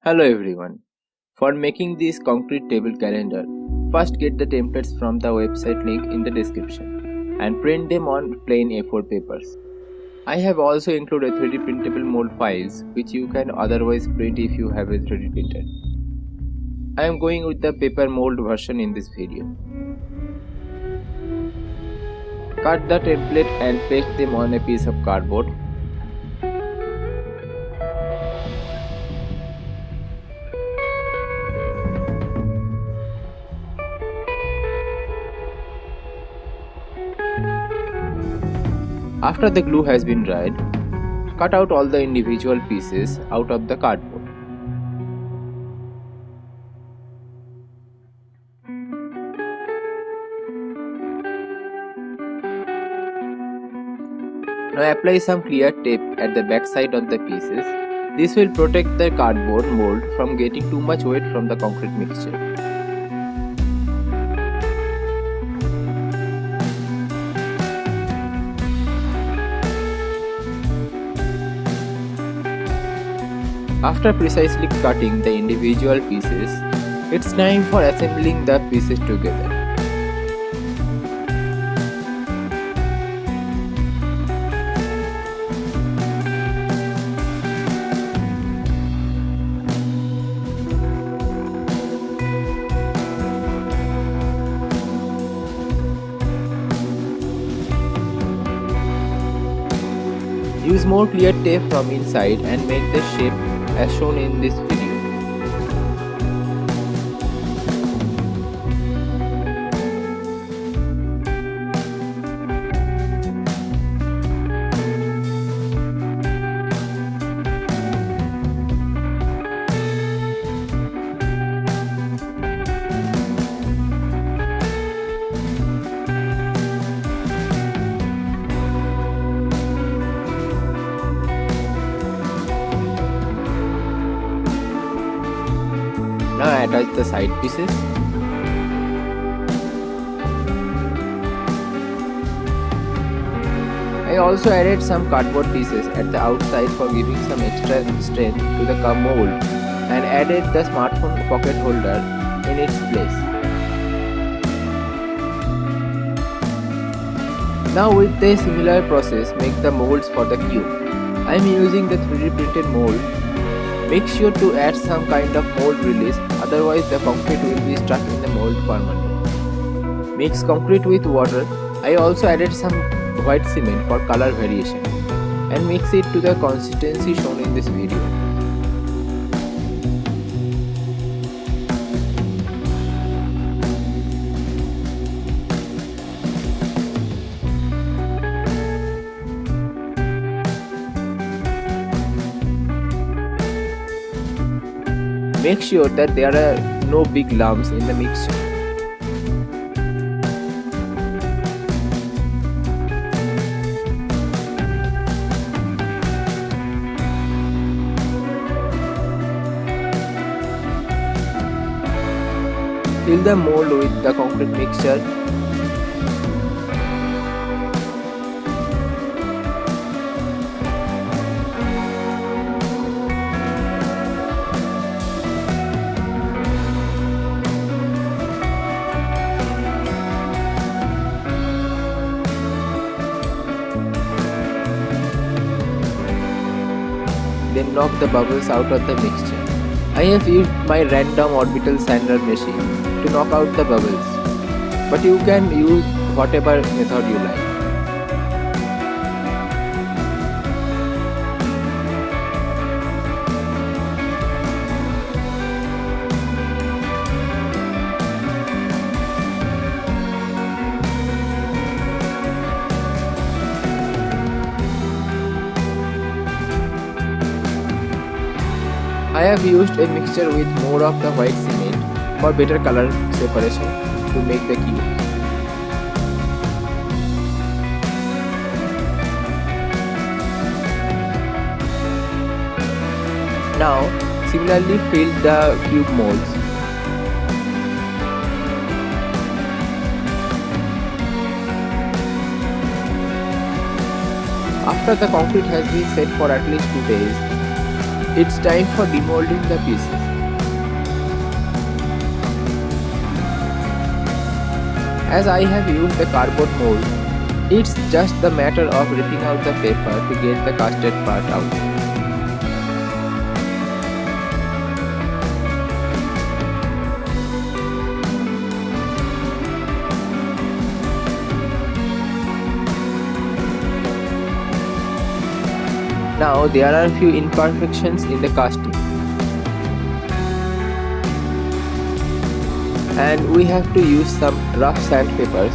Hello everyone. For making this concrete table calendar, first get the templates from the website link in the description and print them on plain A4 papers. I have also included 3D printable mold files which you can otherwise print if you have a 3D printer. I am going with the paper mold version in this video. Cut the template and place them on a piece of cardboard. After the glue has been dried, cut out all the individual pieces out of the cardboard. Now apply some clear tape at the back side of the pieces. This will protect the cardboard mold from getting too much weight from the concrete mixture. After precisely cutting the individual pieces, it's time for assembling the pieces together. Use more clear tape from inside and make the shape as shown in this video. Now attach the side pieces. I also added some cardboard pieces at the outside for giving some extra strength to the mold and added the smartphone pocket holder in its place. Now with the similar process, make the molds for the cube. I am using the 3D printed mold. Make sure to add some kind of mold release, otherwise the concrete will be stuck in the mold permanently. Mix concrete with water. I also added some white cement for color variation and mix it to the consistency shown in this video. Make sure that there are no big lumps in the mixture. Fill the mold with the concrete mixture. Then knock the bubbles out of the mixture. I have used my random orbital sander machine to knock out the bubbles, but you can use whatever method you like. I have used a mixture with more of the white cement for better color separation to make the cube. Now, similarly fill the cube molds. After the concrete has been set for at least 2 days, It's time for demolding the pieces. As I have used the cardboard mold, it's just the matter of ripping out the paper to get the casted part out. Now there are a few imperfections in the casting, and we have to use some rough sandpapers.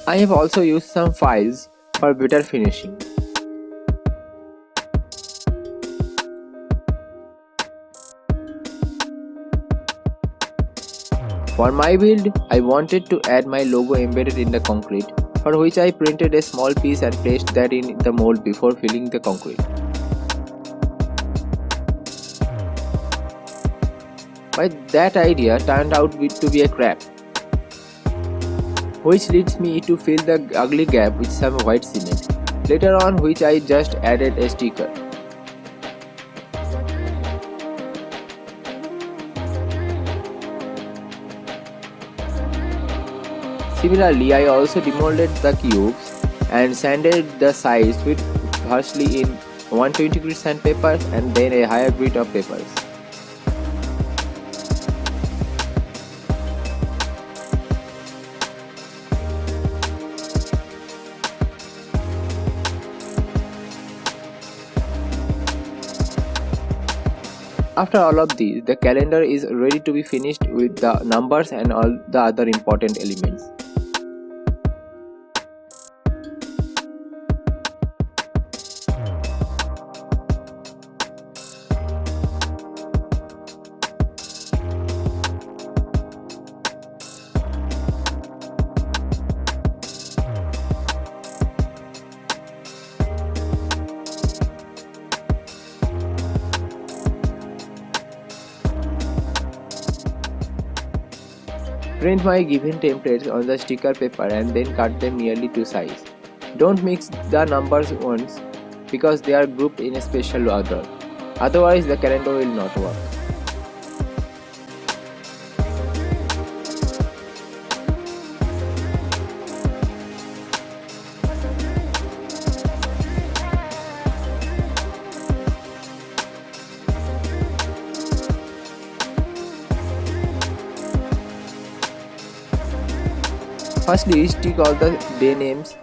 I have also used some files for better finishing. For my build, I wanted to add my logo embedded in the concrete, for which I printed a small piece and placed that in the mold before filling the concrete. But that idea turned out to be a crap, which leads me to fill the ugly gap with some white cement, later on which I just added a sticker. Similarly, I also demolded the cubes and sanded the sides with firstly in 120 grit sandpaper and then a higher grit of papers. After all of these, the calendar is ready to be finished with the numbers and all the other important elements. Print my given templates on the sticker paper and then cut them nearly to size. Don't mix the numbers once because they are grouped in a special order. Otherwise the calendar will not work. Firstly, stick all the day names.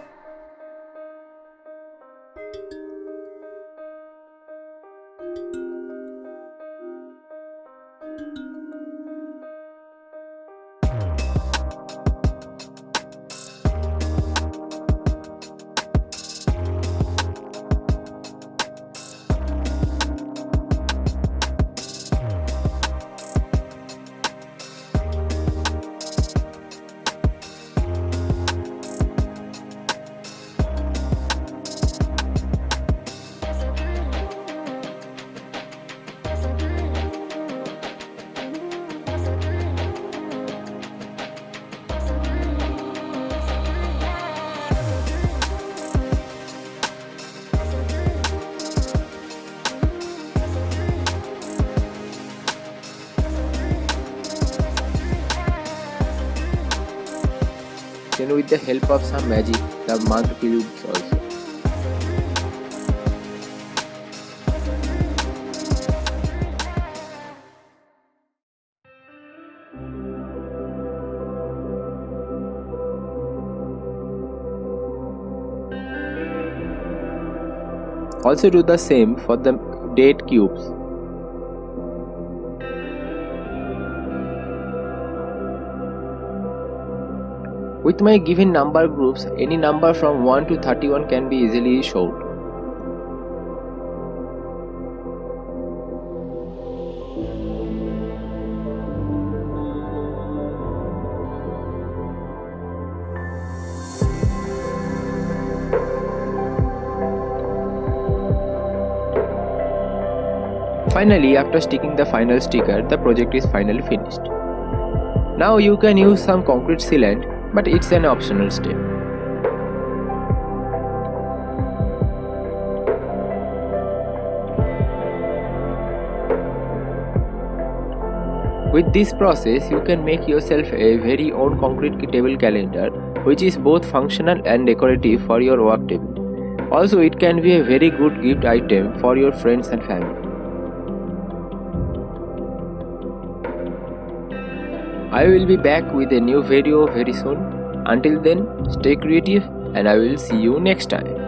Then with the help of some magic, the month cubes also. Also do the same for the date cubes. With my given number groups, any number from 1 to 31 can be easily shown. Finally, after sticking the final sticker, the project is finally finished. Now you can use some concrete sealant, but it's an optional step. With this process, you can make yourself a very own concrete table calendar, which is both functional and decorative for your work table. Also, it can be a very good gift item for your friends and family. I will be back with a new video very soon. Until then, stay creative and I will see you next time.